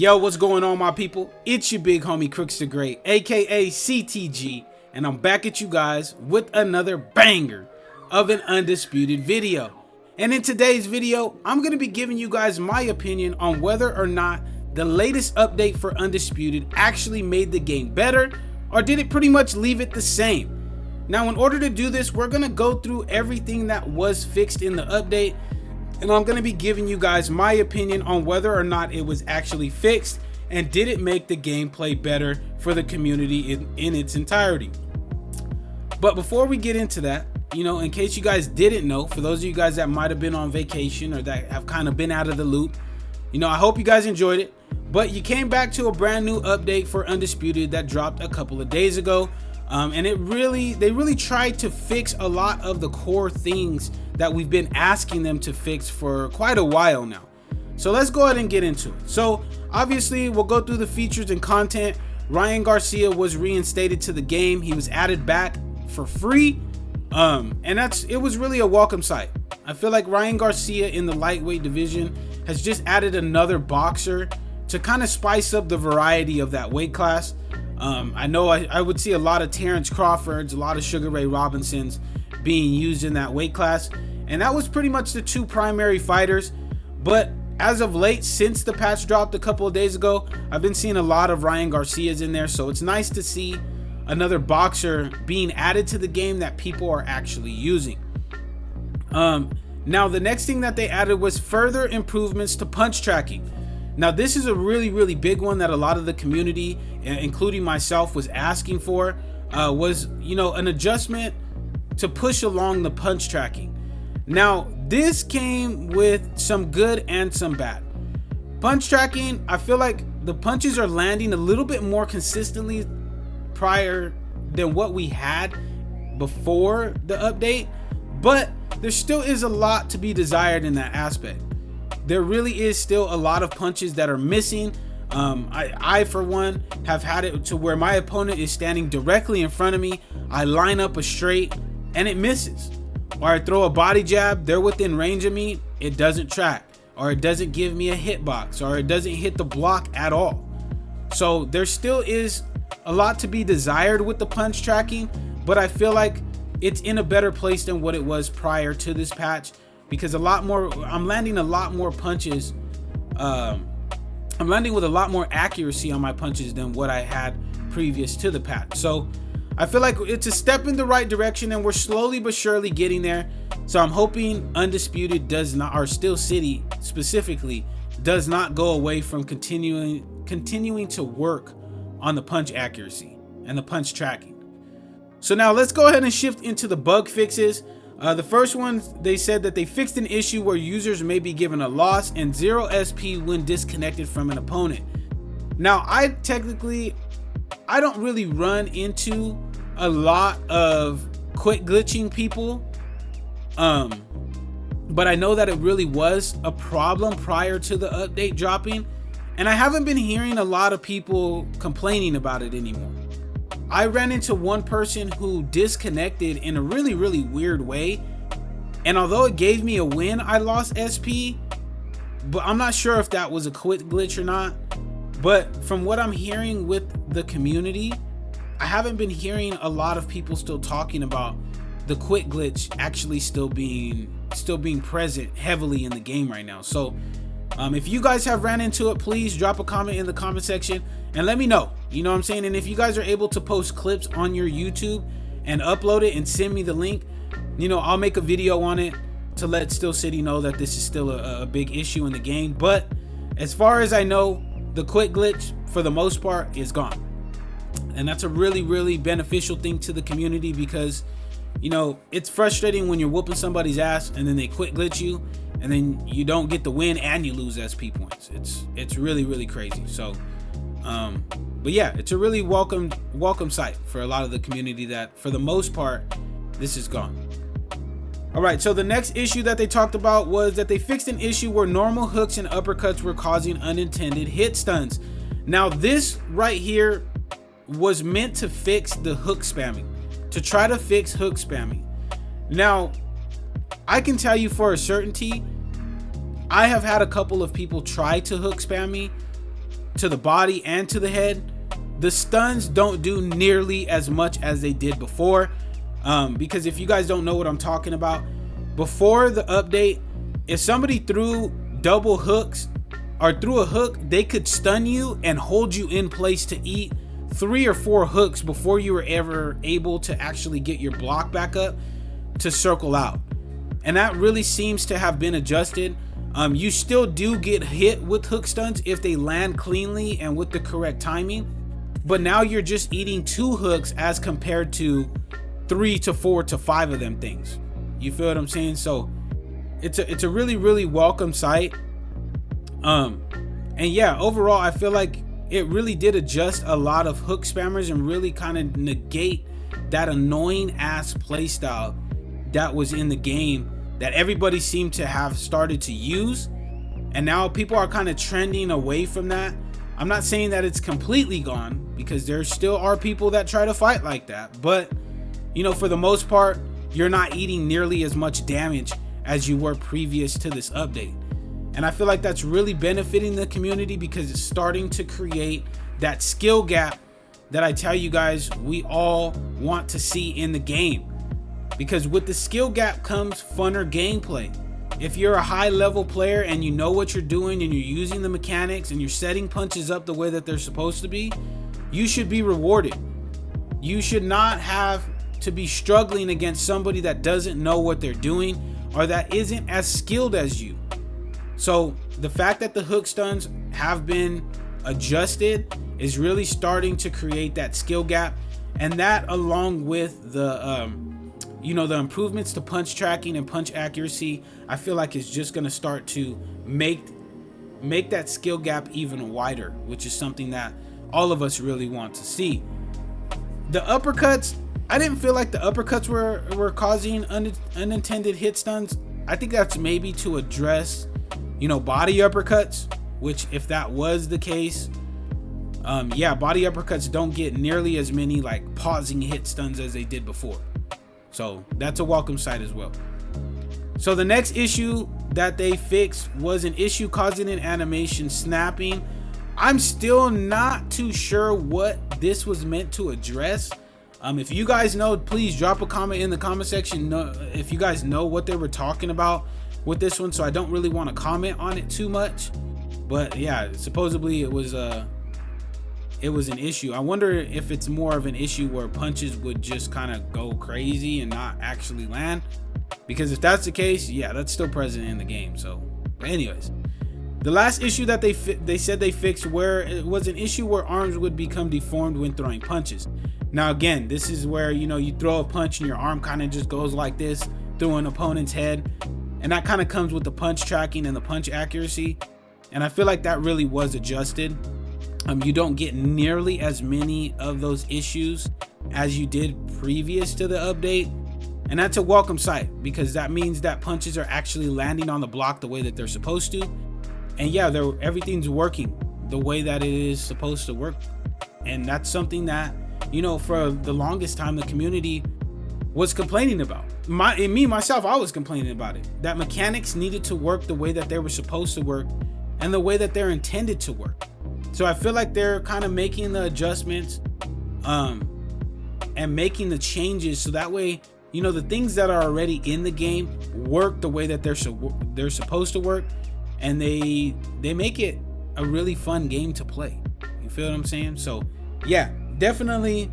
Yo, what's going on, my people? It's your big homie Crooks the Great, aka CTG, and I'm back at you guys with another banger of an Undisputed video. And in today's video, I'm going to be giving you guys my opinion on whether or not the latest update for Undisputed actually made the game better, or did it pretty much leave it the same. Now, in order to do this, we're going to go through everything that was fixed in the update, and I'm going to be giving you guys my opinion on whether or not it was actually fixed and did it make the gameplay better for the community in its entirety. But before we get into that, in case you guys didn't know, for those of you guys that might have been on vacation or that have kind of been out of the loop, I hope you guys enjoyed it. But you came back to a brand new update for Undisputed that dropped a couple of days ago. And they really tried to fix a lot of the core things that we've been asking them to fix for quite a while now. So let's go ahead and get into it. So obviously we'll go through the features and content. Ryan Garcia was reinstated to the game. He was added back for free. And it was really a welcome sight. I feel like Ryan Garcia in the lightweight division has just added another boxer to kind of spice up the variety of that weight class. I know I would see a lot of Terrence Crawfords, a lot of Sugar Ray Robinsons being used in that weight class, and that was pretty much the two primary fighters. But as of late, since the patch dropped a couple of days ago, I've been seeing a lot of Ryan Garcias in there, so it's nice to see another boxer being added to the game that people are actually using. Now the next thing that they added was further improvements to punch tracking. Now this is a really big one that a lot of the community, including myself, was asking for. Was an adjustment to push along the punch tracking. Now this came with some good and some bad. Punch tracking, I feel like the punches are landing a little bit more consistently prior than what we had before the update, but there still is a lot to be desired in that aspect. There really is still a lot of punches that are missing. I for one have had it to where my opponent is standing directly in front of me. I line up a straight and it misses, or I throw a body jab, they're within range of me, it doesn't track, or it doesn't give me a hitbox, or it doesn't hit the block at all. So there still is a lot to be desired with the punch tracking, but I feel like it's in a better place than what it was prior to this patch, because I'm landing a lot more punches. I'm landing with a lot more accuracy on my punches than what I had previous to the patch. So I feel like it's a step in the right direction, and we're slowly but surely getting there. So I'm hoping Undisputed does not, or Steel City specifically, does not go away from continuing to work on the punch accuracy and the punch tracking. So now let's go ahead and shift into the bug fixes. The first one, they said that they fixed an issue where users may be given a loss and 0 SP when disconnected from an opponent. Now, I don't really run into a lot of quick glitching people, but I know that it really was a problem prior to the update dropping, and I haven't been hearing a lot of people complaining about it anymore. I ran into one person who disconnected in a really weird way, and although it gave me a win, I lost SP, but I'm not sure if that was a quick glitch or not. But from what I'm hearing with the community, I haven't been hearing a lot of people still talking about the quick glitch actually still being present heavily in the game right now. So if you guys have ran into it, please drop a comment in the comment section and let me know. You know what I'm saying? And if you guys are able to post clips on your YouTube and upload it and send me the link, I'll make a video on it to let Steel City know that this is still a big issue in the game. But as far as I know, the quick glitch for the most part is gone. And that's a really beneficial thing to the community, because it's frustrating when you're whooping somebody's ass and then they quick glitch you and then you don't get the win and you lose SP points. It's really crazy. So but yeah, it's a really welcome sight for a lot of the community that for the most part this is gone. All right, so the next issue that they talked about was that they fixed an issue where normal hooks and uppercuts were causing unintended hit stuns. Now this right here was meant to fix the hook spamming, to try to fix hook spamming. Now I can tell you for a certainty, I have had a couple of people try to hook spam me to the body and to the head, the stuns don't do nearly as much as they did before. Because if you guys don't know what I'm talking about, before the update, if somebody threw double hooks or threw a hook, they could stun you and hold you in place to eat 3 or 4 hooks before you were ever able to actually get your block back up to circle out. And that really seems to have been adjusted. You still do get hit with hook stuns if they land cleanly and with the correct timing, but now you're just eating 2 hooks as compared to 3 to 4 to 5 of them things. You feel what I'm saying? So it's a really, really welcome sight. And yeah, overall, I feel like it really did adjust a lot of hook spammers and really kind of negate that annoying ass playstyle that was in the game that everybody seemed to have started to use. And now people are kind of trending away from that. I'm not saying that it's completely gone, because there still are people that try to fight like that, but you know, for the most part, you're not eating nearly as much damage as you were previous to this update. And I feel like that's really benefiting the community, because it's starting to create that skill gap that I tell you guys we all want to see in the game. Because with the skill gap comes funner gameplay. If you're a high level player and you know what you're doing and you're using the mechanics and you're setting punches up the way that they're supposed to be, you should be rewarded. You should not have to be struggling against somebody that doesn't know what they're doing or that isn't as skilled as you. So the fact that the hook stuns have been adjusted is really starting to create that skill gap, and that, along with the the improvements to punch tracking and punch accuracy, I feel like is just going to start to make that skill gap even wider, which is something that all of us really want to see. The uppercuts, I didn't feel like the uppercuts were causing unintended hit stuns. I think that's maybe to address, body uppercuts, which if that was the case, body uppercuts don't get nearly as many like pausing hit stuns as they did before. So that's a welcome sight as well. So the next issue that they fixed was an issue causing an animation snapping. I'm still not too sure what this was meant to address. If you guys know, please drop a comment in the comment section if you guys know what they were talking about with this one, so I don't really want to comment on it too much. But yeah, supposedly it was an issue. I wonder if it's more of an issue where punches would just kind of go crazy and not actually land, because if that's the case, yeah, that's still present in the game. So anyways, the last issue that they said they fixed, where it was an issue where arms would become deformed when throwing punches. Now again, this is where you throw a punch and your arm kind of just goes like this through an opponent's head, and that kind of comes with the punch tracking and the punch accuracy, and I feel like that really was adjusted. You don't get nearly as many of those issues as you did previous to the update, and that's a welcome sight, because that means that punches are actually landing on the block the way that they're supposed to, and yeah, everything's working the way that it is supposed to work. And that's something that for the longest time the community was complaining about. Myself, I was complaining about it, that mechanics needed to work the way that they were supposed to work and the way that they're intended to work. So I feel like they're kind of making the adjustments and making the changes so that way the things that are already in the game work the way that they're supposed to work, and they make it a really fun game to play. You feel what I'm saying? So yeah, definitely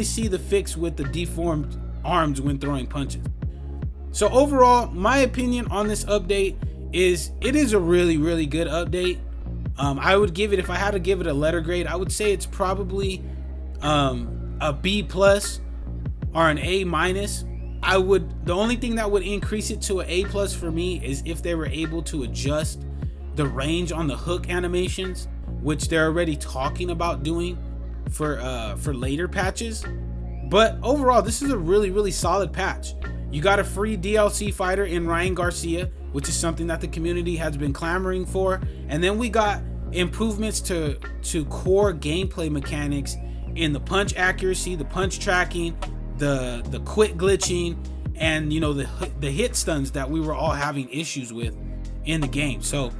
see the fix with the deformed arms when throwing punches. So overall, my opinion on this update is it is a really, really good update. I would give it, if I had to give it a letter grade, I would say it's probably a B+ or an A-. The only thing that would increase it to an A+ for me is if they were able to adjust the range on the hook animations, which they're already talking about doing for later patches. But overall, this is a really, really solid patch. You got a free DLC fighter in Ryan Garcia, which is something that the community has been clamoring for. And then we got improvements to core gameplay mechanics in the punch accuracy, the punch tracking, the quit glitching, and the hit stuns that we were all having issues with in the game. So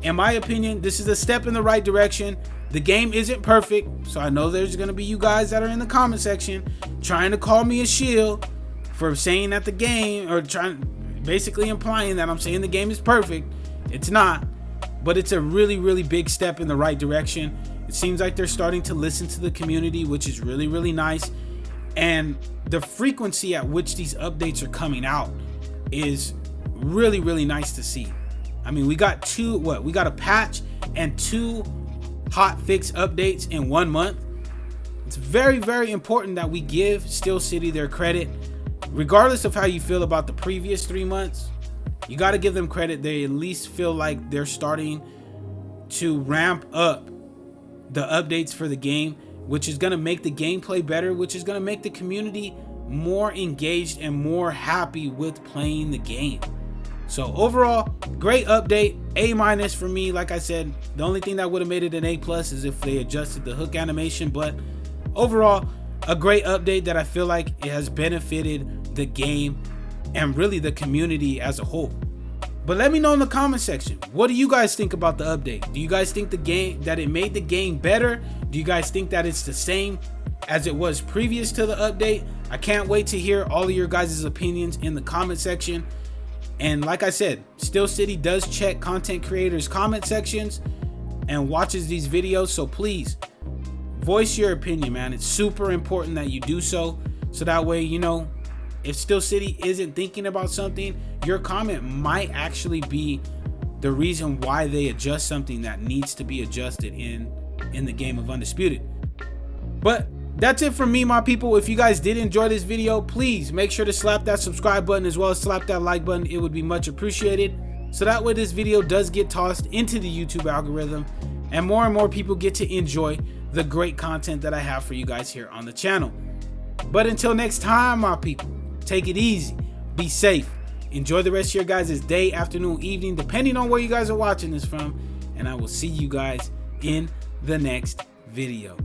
in my opinion, this is a step in the right direction. The game isn't perfect, so I know there's going to be you guys that are in the comment section trying to call me a shield for saying that the game, or basically implying that I'm saying the game is perfect. It's not, but it's a really, really big step in the right direction. It seems like they're starting to listen to the community, which is really, really nice. And the frequency at which these updates are coming out is really, really nice to see. I mean, we got we got a patch and 2 hot fix updates in 1 month. It's very, very important that we give Steel City their credit. Regardless of how you feel about the previous 3 months, you got to give them credit. They at least feel like they're starting to ramp up the updates for the game, which is going to make the gameplay better, which is going to make the community more engaged and more happy with playing the game. So overall, great update. A- for me. Like I said, the only thing that would have made it an A+ is if they adjusted the hook animation, but overall, a great update that I feel like it has benefited the game and really the community as a whole. But let me know in the comment section, what do you guys think about the update? Do you guys think that it made the game better? Do you guys think that it's the same as it was previous to the update? I can't wait to hear all of your guys' opinions in the comment section. And like I said, Steel City does check content creators' comment sections and watches these videos, so please voice your opinion, man. It's super important that you do so that way, you know, if Steel City isn't thinking about something, your comment might actually be the reason why they adjust something that needs to be adjusted in the game of Undisputed. But that's it from me, my people. If you guys did enjoy this video, please make sure to slap that subscribe button as well as slap that like button. It would be much appreciated, so that way this video does get tossed into the YouTube algorithm and more people get to enjoy the great content that I have for you guys here on the channel. But until next time, my people, take it easy, be safe, enjoy the rest of your guys' day, afternoon, evening, depending on where you guys are watching this from, and I will see you guys in the next video.